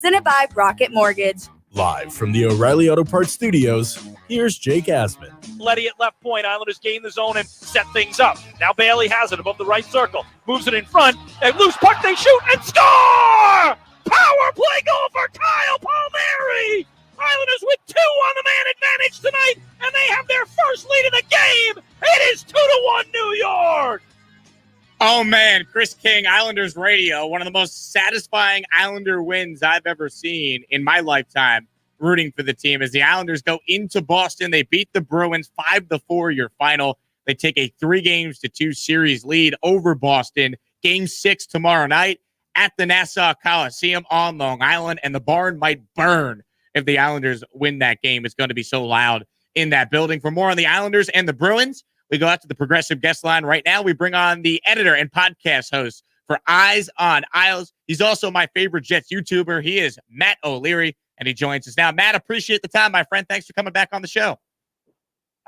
Presented by Rocket Mortgage. Live from the O'Reilly Auto Parts Studios, here's Jake Asman. Letty at left point. Islanders gain the zone and set things up. Now Bailey has it above the right circle. Moves it in front. A loose puck, they shoot and score! Power play goal for Kyle Palmieri! Islanders with 2 on the man advantage tonight, and they have their first lead of the game. It is 2-1 New York! Oh, man, Chris King, Islanders Radio, one of the most satisfying Islander wins I've ever seen in my lifetime rooting for the team. As the Islanders go into Boston, they beat the Bruins 5-4, your final. They take a 3-2 series lead over Boston. Game 6 tomorrow night at the Nassau Coliseum on Long Island, and the barn might burn if the Islanders win that game. It's going to be so loud in that building. For more on the Islanders and the Bruins, we go out to the Progressive guest line right now. We bring on the editor and podcast host for Eyes on Isles. He's also my favorite Jets YouTuber. He is Matt O'Leary, and he joins us now. Matt, appreciate the time, my friend. Thanks for coming back on the show.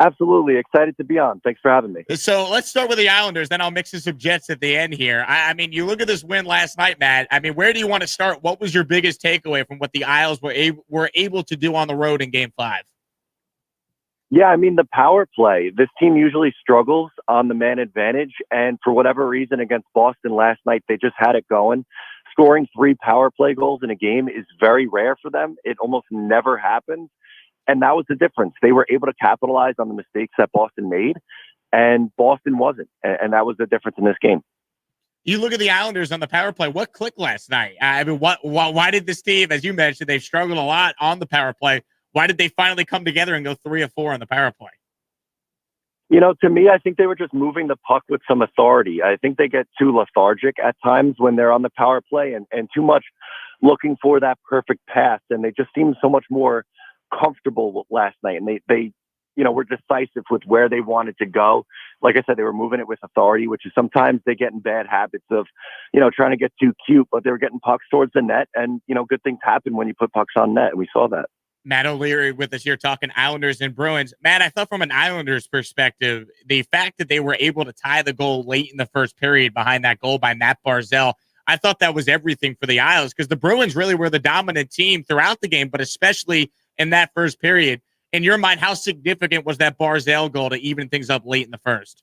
Absolutely. Excited to be on. Thanks for having me. So let's start with the Islanders, then I'll mix in some Jets at the end here. I mean, you look at this win last night, Matt. I mean, where do you want to start? What was your biggest takeaway from what the Isles were able to do on the road in Game 5? Yeah, I mean, the power play. This team usually struggles on the man advantage, and for whatever reason against Boston last night, they just had it going. Scoring 3 power play goals in a game is very rare for them. It almost never happens, and that was the difference. They were able to capitalize on the mistakes that Boston made, and Boston wasn't, and that was the difference in this game. You look at the Islanders on the power play. What clicked last night? I mean, why did this team, as you mentioned, they've struggled a lot on the power play. Why did they finally come together and go 3 of 4 on the power play? You know, to me, I think they were just moving the puck with some authority. I think they get too lethargic at times when they're on the power play and too much looking for that perfect pass. And they just seemed so much more comfortable last night. And they were decisive with where they wanted to go. Like I said, they were moving it with authority, which is sometimes they get in bad habits of, trying to get too cute, but they were getting pucks towards the net. And, good things happen when you put pucks on net. And we saw that. Matt O'Leary with us here talking Islanders and Bruins. Matt, I thought from an Islanders perspective, the fact that they were able to tie the goal late in the first period behind that goal by Matt Barzal, I thought that was everything for the Isles because the Bruins really were the dominant team throughout the game, but especially in that first period. In your mind, how significant was that Barzal goal to even things up late in the first?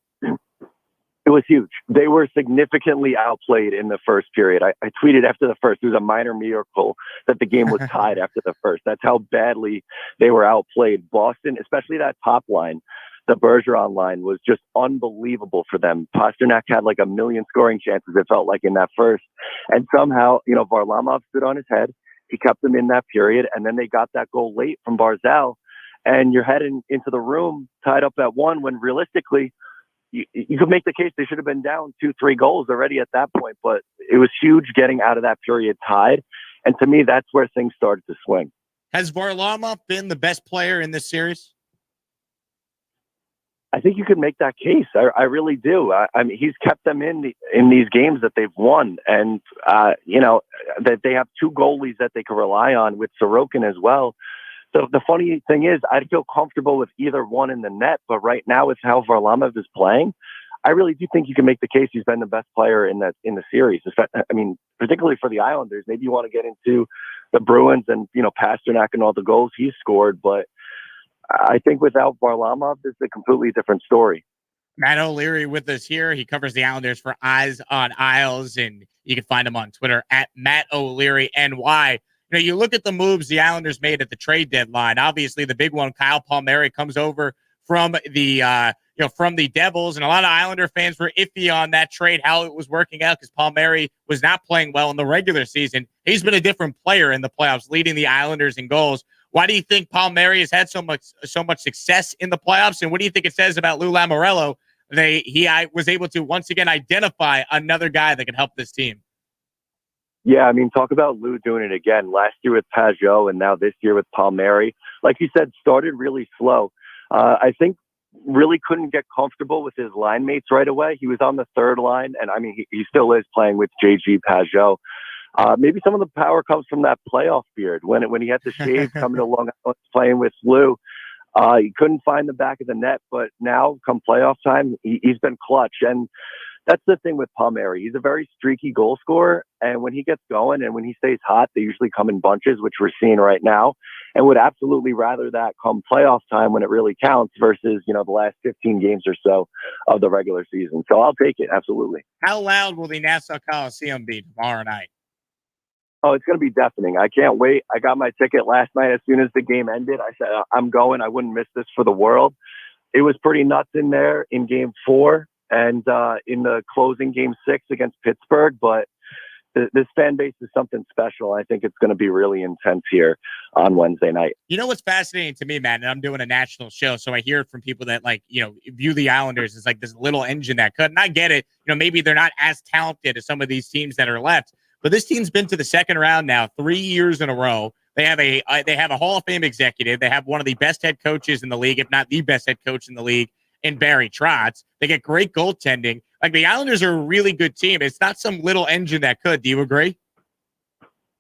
It was huge. They were significantly outplayed in the first period. I tweeted after the first, it was a minor miracle that the game was tied after the first. That's how badly they were outplayed. Boston, especially that top line, the Bergeron line, was just unbelievable for them. Pasternak had like a million scoring chances, it felt like, in that first. And somehow, Varlamov stood on his head. He kept them in that period. And then they got that goal late from Barzal. And you're heading into the room tied up at 1 when realistically, you could make the case they should have been down 2-3 goals already at that point, but it was huge getting out of that period tied. And to me, that's where things started to swing. Has Varlamov been the best player in this series? I think you could make that case. I really do. I mean, he's kept them in these games that they've won, and that they have 2 goalies that they can rely on with Sorokin as well. So the funny thing is, I'd feel comfortable with either one in the net, but right now with how Varlamov is playing, I really do think you can make the case he's been the best player in the series. I mean, particularly for the Islanders. Maybe you want to get into the Bruins and Pasternak and all the goals he scored, but I think without Varlamov, it's a completely different story. Matt O'Leary with us here. He covers the Islanders for Eyes on Isles, and you can find him on Twitter at Matt O'Leary NY. You look at the moves the Islanders made at the trade deadline. Obviously, the big one, Kyle Palmieri, comes over from the Devils, and a lot of Islander fans were iffy on that trade, how it was working out, because Palmieri was not playing well in the regular season. He's been a different player in the playoffs, leading the Islanders in goals. Why do you think Palmieri has had so much success in the playoffs, and what do you think it says about Lou Lamoriello? He was able to once again identify another guy that can help this team. Yeah, I mean, talk about Lou doing it again. Last year with Pajot and now this year with Palmieri. Like you said, started really slow. I think really couldn't get comfortable with his line mates right away. He was on the third line, and I mean, he still is playing with JG Pajot. Maybe some of the power comes from that playoff beard. When he had the shave coming along, playing with Lou, he couldn't find the back of the net, but now come playoff time, he's been clutch. And that's the thing with Palmieri. He's a very streaky goal scorer, and when he gets going and when he stays hot, they usually come in bunches, which we're seeing right now, and would absolutely rather that come playoff time when it really counts versus, the last 15 games or so of the regular season. So I'll take it, absolutely. How loud will the Nassau Coliseum be tomorrow night? Oh, it's going to be deafening. I can't wait. I got my ticket last night as soon as the game ended. I said, I'm going. I wouldn't miss this for the world. It was pretty nuts in there in game 4 and in the closing game 6 against Pittsburgh. But this fan base is something special. I think it's going to be really intense here on Wednesday night. You know what's fascinating to me, man, and I'm doing a national show, so I hear it from people that, view the Islanders as like this little engine that could. And I get it. Maybe they're not as talented as some of these teams that are left. But this team's been to the second round now 3 years in a row. They have a Hall of Fame executive. They have one of the best head coaches in the league, if not the best head coach in the league, in Barry Trotz. They get great goaltending. Like, the Islanders are a really good team. It's not some little engine that could. Do you agree?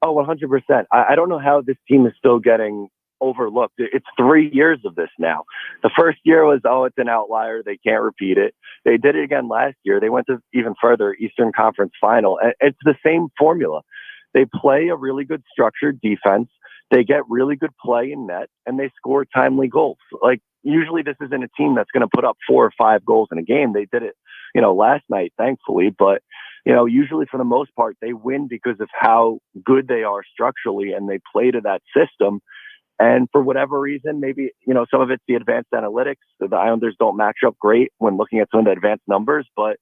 Oh, 100%. I don't know how this team is still getting overlooked. It's 3 years of this now. The first year was, it's an outlier. They can't repeat it. They did it again last year. They went to even further, Eastern Conference Final. It's the same formula. They play a really good structured defense. They get really good play in net, and they score timely goals. Like, usually this isn't a team that's going to put up 4 or 5 goals in a game. They did it, last night, thankfully. But, usually for the most part, they win because of how good they are structurally, and they play to that system. And for whatever reason, maybe, some of it's the advanced analytics. The Islanders don't match up great when looking at some of the advanced numbers. But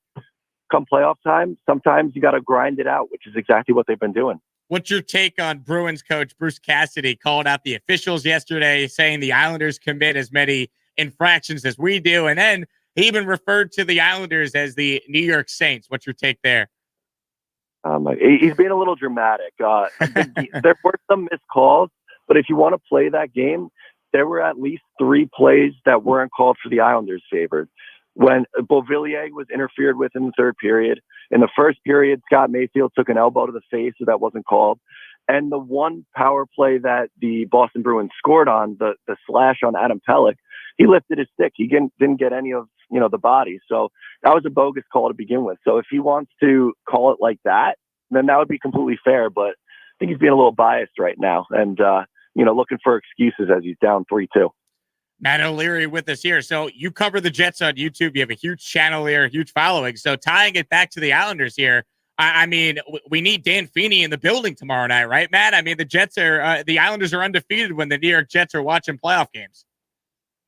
come playoff time, sometimes you got to grind it out, which is exactly what they've been doing. What's your take on Bruins coach Bruce Cassidy called out the officials yesterday, saying the Islanders commit as many infractions as we do? And then he even referred to the Islanders as the New York Saints. What's your take there? He's being a little dramatic. There were some missed calls, but if you want to play that game, there were at least 3 plays that weren't called for the Islanders' favored. When Beauvillier was interfered with in the third period. In the first period, Scott Mayfield took an elbow to the face, so that wasn't called. And the one power play that the Boston Bruins scored on, the slash on Adam Pelech, he lifted his stick. He didn't get any of the body. So that was a bogus call to begin with. So if he wants to call it like that, then that would be completely fair. But I think he's being a little biased right now and, looking for excuses as he's down 3-2. Matt O'Leary with us here. So you cover the Jets on YouTube. You have a huge channel here, huge following. So tying it back to the Islanders here, I mean, we need Dan Feeney in the building tomorrow night, right, Matt? I mean, the Islanders are undefeated when the New York Jets are watching playoff games.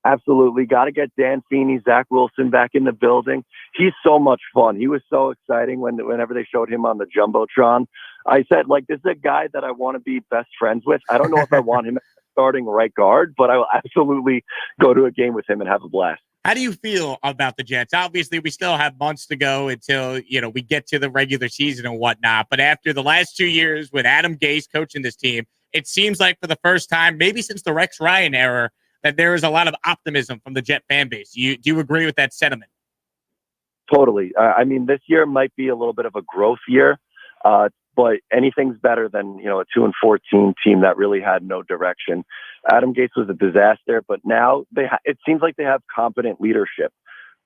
Absolutely. Got to get Dan Feeney, Zach Wilson back in the building. He's so much fun. He was so exciting whenever they showed him on the Jumbotron. I said, this is a guy that I want to be best friends with. I don't know if I want him starting right guard, but I will absolutely go to a game with him and have a blast. How do you feel about the Jets? Obviously, we still have months to go until, we get to the regular season and whatnot. But after the last 2 years with Adam Gase coaching this team, it seems like for the first time, maybe since the Rex Ryan era, that there is a lot of optimism from the Jet fan base. Do you agree with that sentiment? Totally. I mean, this year might be a little bit of a growth year, but anything's better than, a 2-14 team that really had no direction. Adam Gase was a disaster, but now it seems like they have competent leadership.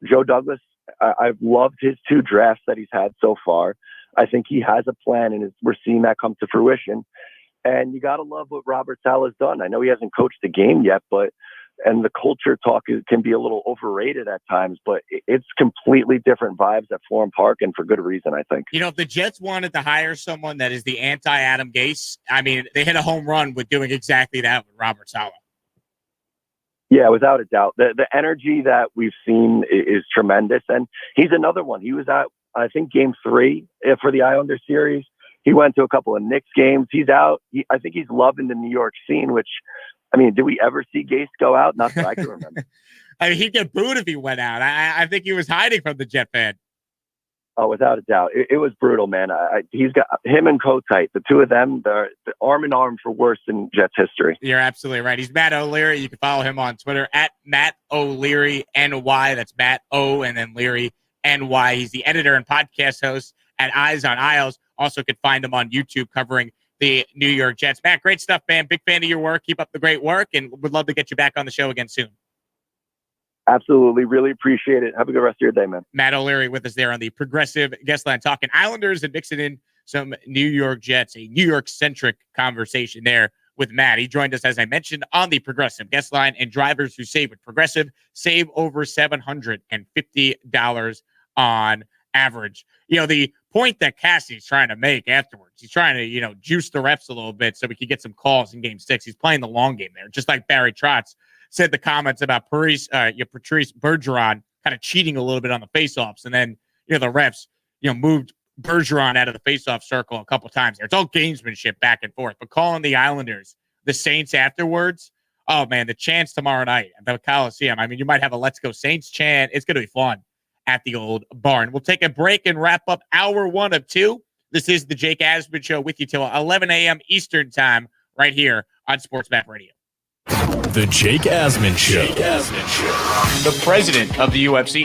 Joe Douglas, I've loved his 2 drafts that he's had so far. I think he has a plan, and we're seeing that come to fruition. And you got to love what Robert Saleh's done. I know he hasn't coached the game yet, and the culture talk can be a little overrated at times, but it's completely different vibes at Florham Park, and for good reason, I think. If the Jets wanted to hire someone that is the anti-Adam Gase, I mean, they hit a home run with doing exactly that with Robert Saleh. Yeah, without a doubt. The energy that we've seen is tremendous, and he's another one. He was at, I think, Game 3 for the Islander series. He went to a couple of Knicks games. He's out. I think he's loving the New York scene, which, I mean, did we ever see Gase go out? Not that I can remember. I mean, he'd get booed if he went out. I think he was hiding from the Jet fan. Oh, without a doubt. It was brutal, man. He's got him and Kotite, the 2 of them, they're arm in arm for worse in Jets history. You're absolutely right. He's Matt O'Leary. You can follow him on Twitter at Matt O'Leary NY. That's Matt O and then Leary NY. He's the editor and podcast host at Eyes on Isles. Also could find him on YouTube covering the New York Jets. Matt, great stuff, man. Big fan of your work. Keep up the great work, and would love to get you back on the show again soon. Absolutely. Really appreciate it. Have a good rest of your day, man. Matt O'Leary with us there on the Progressive guest line, talking Islanders and mixing in some New York Jets, a New York-centric conversation there with Matt. He joined us, as I mentioned, on the Progressive guest line, and drivers who save with Progressive save over $750 on average. The point that Cassie's trying to make afterwards, he's trying to, juice the reps a little bit so we could get some calls in Game 6. He's playing the long game there, just like Barry Trotz said the comments about Patrice Bergeron kind of cheating a little bit on the faceoffs, and then the refs moved Bergeron out of the faceoff circle a couple times there. It's all gamesmanship back and forth, but calling the Islanders the Saints afterwards, oh man, the chants tomorrow night at the Coliseum. I mean, you might have a "Let's Go Saints" chant. It's going to be fun at the old barn. We'll take a break and wrap up hour 1 of 2. This is the Jake Asman Show with you till 11 a.m. Eastern time right here on SportsMap Radio. The Jake Asman Show. The president of the UFC.